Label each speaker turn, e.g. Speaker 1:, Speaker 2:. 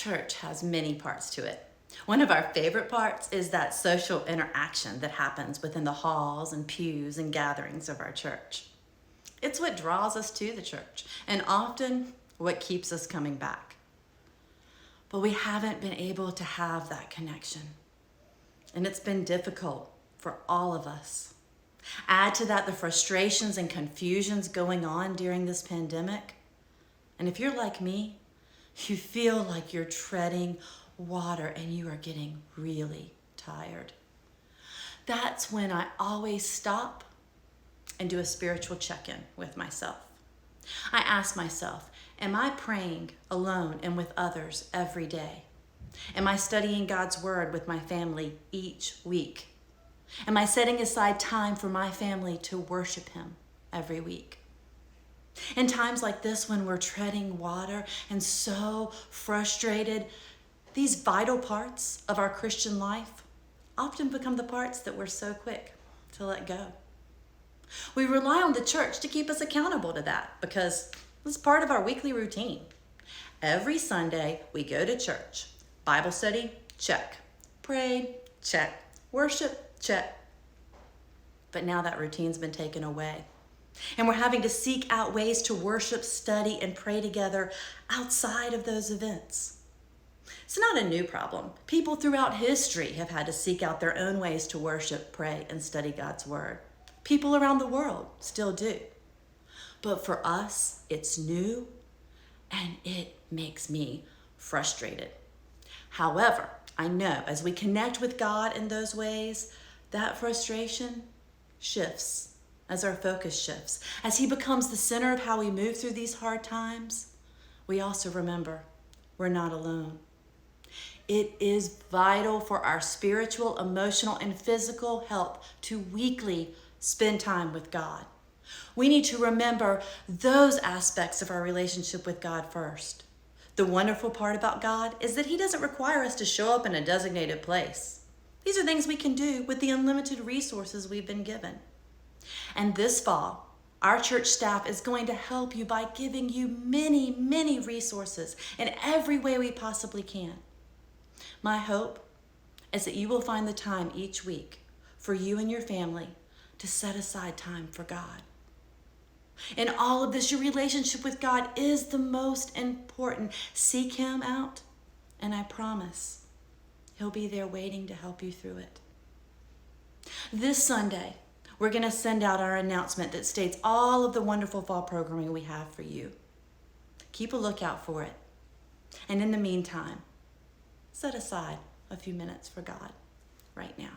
Speaker 1: Church has many parts to it. One of our favorite parts is that social interaction that happens within the halls and pews and gatherings of our church. It's what draws us to the church and often what keeps us coming back. But we haven't been able to have that connection, and it's been difficult for all of us. Add to that the frustrations and confusions going on during this pandemic, and if you're like me, you feel like you're treading water and you are getting really tired. That's when I always stop and do a spiritual check-in with myself. I ask myself, am I praying alone and with others every day? Am I studying God's word with my family each week? Am I setting aside time for my family to worship Him every week? In times like this, when we're treading water and so frustrated, these vital parts of our Christian life often become the parts that we're so quick to let go. We rely on the church to keep us accountable to that because it's part of our weekly routine. Every Sunday, we go to church. Bible study, check. Pray, check. Worship, check. But now that routine's been taken away, and we're having to seek out ways to worship, study, and pray together outside of those events. It's not a new problem. People throughout history have had to seek out their own ways to worship, pray, and study God's word. People around the world still do. But for us, it's new, and it makes me frustrated. However, I know as we connect with God in those ways, that frustration shifts. As our focus shifts, as He becomes the center of how we move through these hard times, we also remember we're not alone. It is vital for our spiritual, emotional, and physical health to weekly spend time with God. We need to remember those aspects of our relationship with God first. The wonderful part about God is that He doesn't require us to show up in a designated place. These are things we can do with the unlimited resources we've been given. And this fall, our church staff is going to help you by giving you many, many resources in every way we possibly can. My hope is that you will find the time each week for you and your family to set aside time for God. In all of this, your relationship with God is the most important. Seek Him out, and I promise He'll be there waiting to help you through it. This Sunday, we're going to send out our announcement that states all of the wonderful fall programming we have for you. Keep a lookout for it. And in the meantime, set aside a few minutes for God right now.